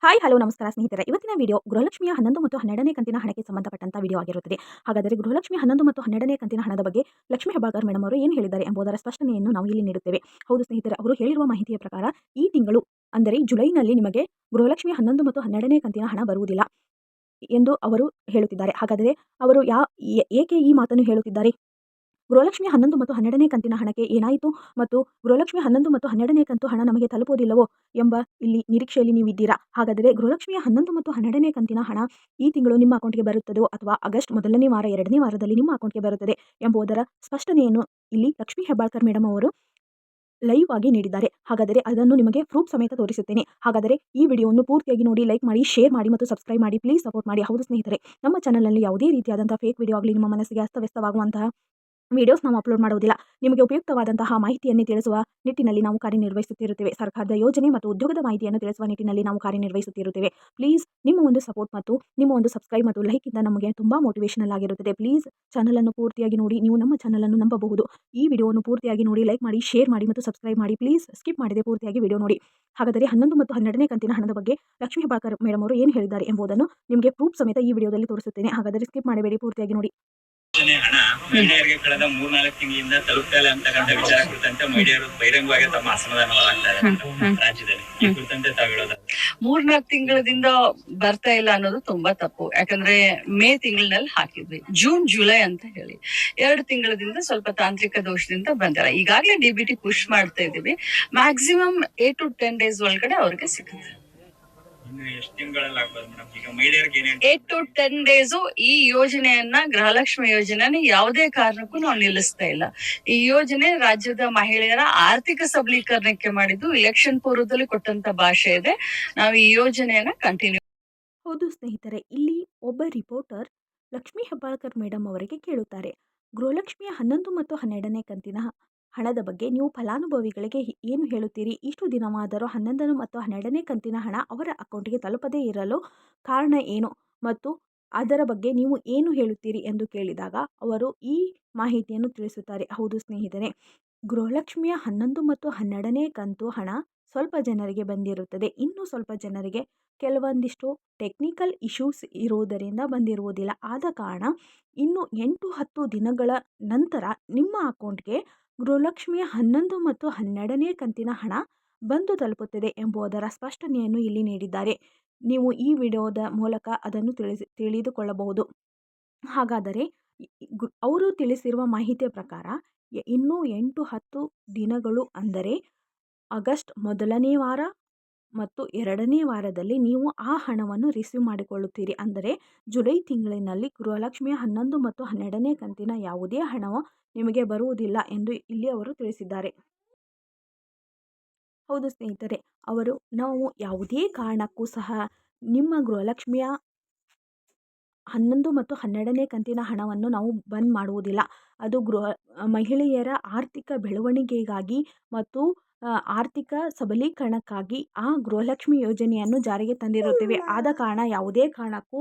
Hi hello ನಮಸ್ಕಾರ ಸ್ನೇಹಿತರೆ. ಇವತ್ತಿನ ವಿಡಿಯೋ ಗೃಹಲಕ್ಷ್ಮಿಯ 11 ಮತ್ತು 12ನೇ ಕಂತಿನ ಹಣಕ್ಕೆ ಸಂಬಂಧಪಟ್ಟಂತ ವಿಡಿಯೋ ಆಗಿರುತ್ತದೆ. ಹಾಗಾದರೆ ಗೃಹಲಕ್ಷ್ಮಿ 11 ಮತ್ತು 12ನೇ ಕಂತಿನ ಹಣದ ಬಗ್ಗೆ ಲಕ್ಷ್ಮೀ ಹೆಬ್ಬಾಳ್ಕರ್ ಮೇಡಮ್ ಅವರು ಏನು ಹೇಳಿದ್ದಾರೆ ಎಂಬುದರ ಸ್ಪಷ್ಟನೆಯನ್ನು ನಾವು ಇಲ್ಲಿ ನೀಡುತ್ತೇವೆ. ಹೌದು ಸ್ನೇಹಿತರೆ, ಅವರು ಹೇಳಿರುವ ಮಾಹಿತಿಯ ಪ್ರಕಾರ ಈ ತಿಂಗಳು ಅಂದರೆ ಜುಲೈನಲ್ಲಿ ನಿಮಗೆ ಗೃಹಲಕ್ಷ್ಮಿ 11 ಮತ್ತು 12ನೇ ಕಂತಿನ ಹಣ ಬರುವುದಿಲ್ಲ ಎಂದು ಅವರು ಹೇಳುತ್ತಿದ್ದಾರೆ. ಹಾಗಾದರೆ ಅವರು ಏಕೆ ಈ ಮಾತನ್ನು ಹೇಳುತ್ತಿದ್ದಾರೆ? ಗೃಹಲಕ್ಷ್ಮಿ 11 ಮತ್ತು 12ನೇ ಕಂತಿನ ಹಣಕ್ಕೆ ಏನಾಯಿತು ಮತ್ತು ಗೃಹಲಕ್ಷ್ಮಿ 11 ಮತ್ತು 12ನೇ ಕಂತು ಹಣ ನಮಗೆ ತಲುಪುವುದಿಲ್ಲವೋ ಎಂಬ ಇಲ್ಲಿ ನಿರೀಕ್ಷೆಯಲ್ಲಿ ನೀವಿದ್ದೀರಾ. ಹಾಗಾದರೆ ಗೃಹಲಕ್ಷ್ಮಿಯ 11 ಮತ್ತು 12ನೇ ಕಂತಿನ ಹಣ ಈ ತಿಂಗಳು ನಿಮ್ಮ ಅಕೌಂಟ್ಗೆ ಬರುತ್ತದೋ ಅಥವಾ ಆಗಸ್ಟ್ ಮೊದಲನೇ ವಾರ 2ನೇ ವಾರದಲ್ಲಿ ನಿಮ್ಮ ಅಕೌಂಟ್ಗೆ ಬರುತ್ತದೆ ಎಂಬುದರ ಸ್ಪಷ್ಟನೆಯನ್ನು ಇಲ್ಲಿ ಲಕ್ಷ್ಮೀ ಹೆಬ್ಬಾಳ್ಕರ್ ಮೇಡಮ್ ಅವರು ಲೈವ್ ಆಗಿ ನೀಡಿದ್ದಾರೆ. ಹಾಗಾದರೆ ಅದನ್ನು ನಿಮಗೆ ಪ್ರೂಫ್ ಸಮೇತ ತೋರಿಸುತ್ತೇನೆ. ಹಾಗಾದರೆ ಈ ವಿಡಿಯೋವನ್ನು ಪೂರ್ತಿಯಾಗಿ ನೋಡಿ, ಲೈಕ್ ಮಾಡಿ, ಶೇರ್ ಮಾಡಿ ಮತ್ತು ಸಬ್ಸ್ಕ್ರೈಬ್ ಮಾಡಿ. ಪ್ಲೀಸ್ ಸಪೋರ್ಟ್ ಮಾಡಿ. ಹೌದು ಸ್ನೇಹಿತರೆ, ನಮ್ಮ ಚಾನಲ್ನಲ್ಲಿ ಯಾವುದೇ ರೀತಿಯಾದಂತಹ ಫೇಕ್ ವಿಡಿಯೋ ಆಗಲಿ ನಿಮ್ಮ ಮನಸ್ಸಿಗೆ ಅಸ್ತವ್ಯಸ್ತವಾಗುವಂತಹ ವಿಡಿಯೋಸ್ ನಾವು ಅಪ್ಲೋಡ್ ಮಾಡುವುದಿಲ್ಲ. ನಿಮಗೆ ಉಪಯುಕ್ತವಾದಂತಹ ಮಾಹಿತಿಯನ್ನು ತಿಳಿಸುವ ನಿಟ್ಟಿನಲ್ಲಿ ನಾವು ಕಾರ್ಯನಿರ್ವಹಿಸುತ್ತಿರುತ್ತೇವೆ. ಸರ್ಕಾರದ ಯೋಜನೆ ಮತ್ತು ಉದ್ಯೋಗದ ಮಾಹಿತಿಯನ್ನು ತಿಳಿಸುವ ನಿಟ್ಟಿನಲ್ಲಿ ನಾವು ಕಾರ್ಯನಿರ್ವಹಿಸುತ್ತಿರುತ್ತೇವೆ. ಪ್ಲೀಸ್ ನಿಮ್ಮ ಒಂದು ಸಪೋರ್ಟ್ ಮತ್ತು ನಿಮ್ಮ ಒಂದು ಸಬ್ಸ್ಕ್ರೈಬ್ ಮತ್ತು ಲೈಕ್ ಇಂದ ನಮಗೆ ತುಂಬಾ ಮೋಟಿವೇಶನಲ್ ಆಗಿರುತ್ತದೆ. ಪ್ಲೀಸ್ ಚಾನಲ್ ಅನ್ನು ಪೂರ್ತಿಯಾಗಿ ನೋಡಿ. ನೀವು ನಮ್ಮ ಚಾನಲ್ ಅನ್ನು ನಂಬಬಹುದು. ಈ ವಿಡಿಯೋವನ್ನು ಪೂರ್ತಿಯಾಗಿ ನೋಡಿ, ಲೈಕ್ ಮಾಡಿ, ಶೇರ್ ಮಾಡಿ ಮತ್ತು ಸಬ್ಸ್ಕ್ರೈಬ್ ಮಾಡಿ. ಪ್ಲೀಸ್ ಸ್ಕಿಪ್ ಮಾಡದೆ ಪೂರ್ತಿಯಾಗಿ ವಿಡಿಯೋ ನೋಡಿ. ಹಾಗಾದರೆ 11 ಮತ್ತು 12ನೇ ಕಂತಿನ ಹಣದ ಬಗ್ಗೆ ಲಕ್ಷ್ಮೀ ಹೆಬ್ಬಾಳ್ಕರ್ ಮೇಡಮ್ ಅವರು ಏನು ಹೇಳಿದ್ದಾರೆ ಎಂಬುದನ್ನು ನಿಮಗೆ ಪ್ರೂಫ್ ಸಮೇತ ಈ ವಿಡಿಯೋದಲ್ಲಿ ತೋರಿಸುತ್ತೇನೆ. ಹಾಗಾದರೆ ಸ್ಕಿಪ್ ಮಾಡಬೇಡಿ, ಪೂರ್ತಿಯಾಗಿ ನೋಡಿ. ಹಣ ಮಹಿಳೆಯರಿಗೆ ಕಳೆದ 3-4 ತಿಂಗಳಿಂದ ತಲುಪ್ತಾ ಇಲ್ಲ ಅಂತಕ್ಕಂಥ ವಿಚಾರ ಕುರಿತಂತೆ ಮಹಿಳೆಯರು ಬಹಿರಂಗವಾಗಿ ತಮ್ಮ ಅಸಮಾಧಾನವಾಗ್ತಾ ಇದ್ದಾರೆ ರಾಜ್ಯದಲ್ಲಿ. ಈ ಕುರಿತಂತೆ ತಾವು ಹೇಳೋದು? 3-4 ತಿಂಗಳಿಂದ ಬರ್ತಾ ಇಲ್ಲ ಅನ್ನೋದು ತುಂಬಾ ತಪ್ಪು. ಯಾಕಂದ್ರೆ ಮೇ ತಿಂಗಳಿನಲ್ಲಿ ಹಾಕಿದ್ವಿ, ಜೂನ್ ಜುಲೈ ಅಂತ ಹೇಳಿ 2 ತಿಂಗಳದಿಂದ ಸ್ವಲ್ಪ ತಾಂತ್ರಿಕ ದೋಷದಿಂದ ಬಂದಿಲ್ಲ. ಈಗಾಗಲೇ ಡಿಬಿಟಿ ಪುಷ್ ಮಾಡ್ತಾ ಇದೀವಿ. ಮ್ಯಾಕ್ಸಿಮಮ್ 8 to 10 days ಒಳಗಡೆ ಅವ್ರಿಗೆ ಸಿಗುತ್ತೆ. 8 to 10 days ಈ ಯೋಜನೆಯನ್ನ, ಗೃಹಲಕ್ಷ್ಮಿ ಯೋಜನೆಯನ್ನ ಯಾವುದೇ ಕಾರಣಕ್ಕೂ ನಾವು ನಿಲ್ಲಿಸ್ತಾ ಇಲ್ಲ. ಈ ಯೋಜನೆ ರಾಜ್ಯದ ಮಹಿಳೆಯರ ಆರ್ಥಿಕ ಸಬಲೀಕರಣಕ್ಕೆ ಮಾಡಿದ್ದು, ಇಲೆಕ್ಷನ್ ಪೂರ್ವದಲ್ಲಿ ಕೊಟ್ಟಂತ ಭಾಷೆ ಇದೆ. ನಾವು ಈ ಯೋಜನೆಯನ್ನ ಕಂಟಿನ್ಯೂ. ಹೌದು ಸ್ನೇಹಿತರೆ, ಇಲ್ಲಿ ಒಬ್ಬ ರಿಪೋರ್ಟರ್ ಲಕ್ಷ್ಮೀ ಹೆಬ್ಬಾಳ್ಕರ್ ಮೇಡಮ್ ಅವರಿಗೆ ಕೇಳುತ್ತಾರೆ, ಗೃಹಲಕ್ಷ್ಮಿಯ 11 ಮತ್ತು 12ನೇ ಕಂತಿನ ಹಣದ ಬಗ್ಗೆ ನೀವು ಫಲಾನುಭವಿಗಳಿಗೆ ಏನು ಹೇಳುತ್ತೀರಿ? ಇಷ್ಟು ದಿನವಾದರೂ 11 ಮತ್ತು 12ನೇ ಕಂತಿನ ಹಣ ಅವರ ಅಕೌಂಟ್ಗೆ ತಲುಪದೇ ಇರಲು ಕಾರಣ ಏನು ಮತ್ತು ಅದರ ಬಗ್ಗೆ ನೀವು ಏನು ಹೇಳುತ್ತೀರಿ ಎಂದು ಕೇಳಿದಾಗ ಅವರು ಈ ಮಾಹಿತಿಯನ್ನು ತಿಳಿಸುತ್ತಾರೆ. ಹೌದು ಸ್ನೇಹಿತರೆ, ಗೃಹಲಕ್ಷ್ಮಿಯ 11 ಮತ್ತು 12ನೇ ಕಂತು ಹಣ ಸ್ವಲ್ಪ ಜನರಿಗೆ ಬಂದಿರುತ್ತದೆ. ಇನ್ನು ಸ್ವಲ್ಪ ಜನರಿಗೆ ಕೆಲವೊಂದಿಷ್ಟು ಟೆಕ್ನಿಕಲ್ ಇಶ್ಯೂಸ್ ಇರುವುದರಿಂದ ಬಂದಿರುವುದಿಲ್ಲ. ಆದ ಕಾರಣ ಇನ್ನು 8-10 ದಿನಗಳ ನಂತರ ನಿಮ್ಮ ಅಕೌಂಟ್ಗೆ ಗೃಹಲಕ್ಷ್ಮಿಯ 11 ಮತ್ತು 12ನೇ ಕಂತಿನ ಹಣ ಬಂದು ತಲುಪುತ್ತದೆ ಎಂಬುದರ ಸ್ಪಷ್ಟನೆಯನ್ನು ಇಲ್ಲಿ ನೀಡಿದ್ದಾರೆ. ನೀವು ಈ ವಿಡಿಯೋದ ಮೂಲಕ ಅದನ್ನು ತಿಳಿದುಕೊಳ್ಳಬಹುದು. ಹಾಗಾದರೆ ಅವರು ತಿಳಿಸಿರುವ ಮಾಹಿತಿಯ ಪ್ರಕಾರ ಇನ್ನೂ 8-10 ದಿನಗಳು ಅಂದರೆ ಆಗಸ್ಟ್ ಮೊದಲನೇ ವಾರ ಮತ್ತು 2ನೇ ವಾರದಲ್ಲಿ ನೀವು ಆ ಹಣವನ್ನು ರಿಸೀವ್ ಮಾಡಿಕೊಳ್ಳುತ್ತೀರಿ. ಅಂದರೆ ಜುಲೈ ತಿಂಗಳಿನಲ್ಲಿ ಗೃಹಲಕ್ಷ್ಮಿಯ 11 ಮತ್ತು 12ನೇ ಕಂತಿನ ಯಾವುದೇ ಹಣವು ನಿಮಗೆ ಬರುವುದಿಲ್ಲ ಎಂದು ಇಲ್ಲಿ ಅವರು ತಿಳಿಸಿದ್ದಾರೆ. ಹೌದು ಸ್ನೇಹಿತರೆ, ನಾವು ಯಾವುದೇ ಕಾರಣಕ್ಕೂ ಸಹ ನಿಮ್ಮ ಗೃಹಲಕ್ಷ್ಮಿಯ 11 ಮತ್ತು 12ನೇ ಕಂತಿನ ಹಣವನ್ನು ನಾವು ಬಂದ್ ಮಾಡುವುದಿಲ್ಲ. ಅದು ಮಹಿಳೆಯರ ಆರ್ಥಿಕ ಬೆಳವಣಿಗೆಗಾಗಿ ಮತ್ತು ಆರ್ಥಿಕ ಸಬಲೀಕರಣಕ್ಕಾಗಿ ಆ ಗೃಹಲಕ್ಷ್ಮಿ ಯೋಜನೆಯನ್ನು ಜಾರಿಗೆ ತಂದಿರುತ್ತೇವೆ. ಆದ ಕಾರಣ ಯಾವುದೇ ಕಾರಣಕ್ಕೂ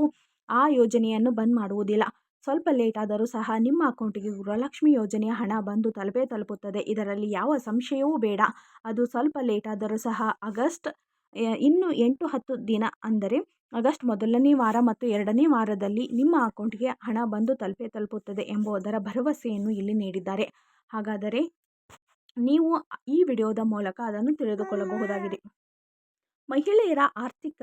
ಆ ಯೋಜನೆಯನ್ನು ಬಂದ್ ಮಾಡುವುದಿಲ್ಲ. ಸ್ವಲ್ಪ ಲೇಟ್ ಆದರೂ ಸಹ ನಿಮ್ಮ ಅಕೌಂಟಿಗೆ ಗೃಹಲಕ್ಷ್ಮಿ ಯೋಜನೆಯ ಹಣ ಬಂದು ತಲುಪುತ್ತದೆ. ಇದರಲ್ಲಿ ಯಾವ ಸಂಶಯವೂ ಬೇಡ. ಅದು ಸ್ವಲ್ಪ ಲೇಟ್ ಆದರೂ ಸಹ ಆಗಸ್ಟ್ ಇನ್ನು 8-10 ದಿನ ಅಂದರೆ ಆಗಸ್ಟ್ ಮೊದಲನೇ ವಾರ ಮತ್ತು 2ನೇ ವಾರದಲ್ಲಿ ನಿಮ್ಮ ಅಕೌಂಟ್ಗೆ ಹಣ ಬಂದು ತಲುಪುತ್ತದೆ ಎಂಬುದರ ಭರವಸೆಯನ್ನು ಇಲ್ಲಿ ನೀಡಿದ್ದಾರೆ. ಹಾಗಾದರೆ ನೀವು ಈ ವಿಡಿಯೋದ ಮೂಲಕ ಅದನ್ನು ತಿಳಿದುಕೊಳ್ಳಬಹುದಾಗಿದೆ. ಮಹಿಳೆಯರ ಆರ್ಥಿಕ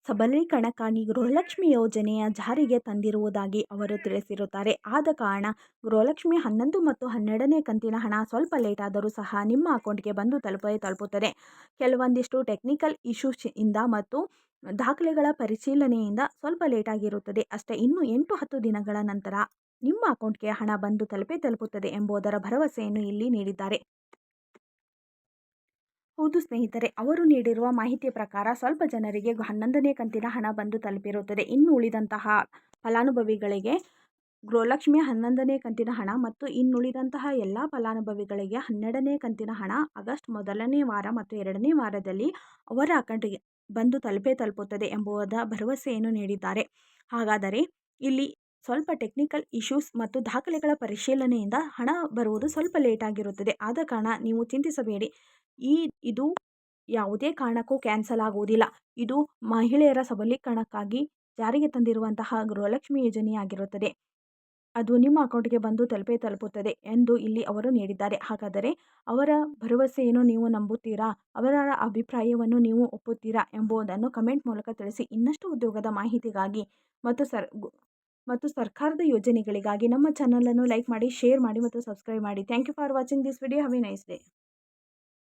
ಸಬಲೀಕರಣಕ್ಕಾಗಿ ಗೃಹಲಕ್ಷ್ಮಿ ಯೋಜನೆಯ ಜಾರಿಗೆ ತಂದಿರುವುದಾಗಿ ಅವರು ತಿಳಿಸಿರುತ್ತಾರೆ. ಆದ ಕಾರಣ ಗೃಹಲಕ್ಷ್ಮಿ 11 ಮತ್ತು 12ನೇ ಕಂತಿನ ಹಣ ಸ್ವಲ್ಪ ಲೇಟ್ ಆದರೂ ಸಹ ನಿಮ್ಮ ಅಕೌಂಟ್ಗೆ ಬಂದು ತಲುಪುತ್ತದೆ. ಕೆಲವೊಂದಿಷ್ಟು ಟೆಕ್ನಿಕಲ್ ಇಶ್ಯೂಸ್ ಇಂದ ಮತ್ತು ದಾಖಲೆಗಳ ಪರಿಶೀಲನೆಯಿಂದ ಸ್ವಲ್ಪ ಲೇಟ್ ಆಗಿರುತ್ತದೆ ಅಷ್ಟೇ. ಇನ್ನು 8-10 ದಿನಗಳ ನಂತರ ನಿಮ್ಮ ಅಕೌಂಟ್ಗೆ ಹಣ ಬಂದು ತಲುಪುತ್ತದೆ ಎಂಬುದರ ಭರವಸೆಯನ್ನು ಇಲ್ಲಿ ನೀಡಿದ್ದಾರೆ. ಹೌದು ಸ್ನೇಹಿತರೆ, ಅವರು ನೀಡಿರುವ ಮಾಹಿತಿಯ ಪ್ರಕಾರ ಸ್ವಲ್ಪ ಜನರಿಗೆ 11ನೇ ಕಂತಿನ ಹಣ ಬಂದು ತಲುಪಿರುತ್ತದೆ. ಇನ್ನು ಉಳಿದಂತಹ ಫಲಾನುಭವಿಗಳಿಗೆ ಗೃಹಲಕ್ಷ್ಮಿಯ 11ನೇ ಕಂತಿನ ಹಣ ಮತ್ತು ಇನ್ನುಳಿದಂತಹ ಎಲ್ಲ ಫಲಾನುಭವಿಗಳಿಗೆ 12ನೇ ಕಂತಿನ ಹಣ ಆಗಸ್ಟ್ ಮೊದಲನೇ ವಾರ ಮತ್ತು 2ನೇ ವಾರದಲ್ಲಿ ಅವರ ಅಕೌಂಟ್ಗೆ ಬಂದು ತಲುಪುತ್ತದೆ ಎಂಬುದರ ಭರವಸೆಯನ್ನು ನೀಡಿದ್ದಾರೆ. ಹಾಗಾದರೆ ಇಲ್ಲಿ ಸ್ವಲ್ಪ ಟೆಕ್ನಿಕಲ್ ಇಶ್ಯೂಸ್ ಮತ್ತು ದಾಖಲೆಗಳ ಪರಿಶೀಲನೆಯಿಂದ ಹಣ ಬರುವುದು ಸ್ವಲ್ಪ ಲೇಟ್ ಆಗಿರುತ್ತದೆ. ಆದ ಕಾರಣ ನೀವು ಚಿಂತಿಸಬೇಡಿ. ಇದು ಯಾವುದೇ ಕಾರಣಕ್ಕೂ ಕ್ಯಾನ್ಸಲ್ ಆಗುವುದಿಲ್ಲ. ಇದು ಮಹಿಳೆಯರ ಸಬಲೀಕರಣಕ್ಕಾಗಿ ಜಾರಿಗೆ ತಂದಿರುವಂತಹ ಗೃಹಲಕ್ಷ್ಮಿ ಯೋಜನೆಯಾಗಿರುತ್ತದೆ. ಅದು ನಿಮ್ಮ ಅಕೌಂಟ್ಗೆ ಬಂದು ತಲುಪುತ್ತದೆ ಎಂದು ಇಲ್ಲಿ ಅವರು ನೀಡಿದ್ದಾರೆ. ಹಾಗಾದರೆ ಅವರ ಭರವಸೆಯನ್ನು ನೀವು ನಂಬುತ್ತೀರಾ? ಅವರ ಅಭಿಪ್ರಾಯವನ್ನು ನೀವು ಒಪ್ಪುತ್ತೀರಾ ಎಂಬುದನ್ನು ಕಮೆಂಟ್ ಮೂಲಕ ತಿಳಿಸಿ. ಇನ್ನಷ್ಟು ಉದ್ಯೋಗದ ಮಾಹಿತಿಗಾಗಿ ಮತ್ತು ಸರ್ಕಾರದ ಯೋಜನೆಗಳಿಗಾಗಿ ನಮ್ಮ ಚಾನಲನ್ನು ಲೈಕ್ ಮಾಡಿ, ಶೇರ್ ಮಾಡಿ ಮತ್ತು ಸಬ್ಸ್ಕ್ರೈಬ್ ಮಾಡಿ. Thank you for watching this video. Have a nice day.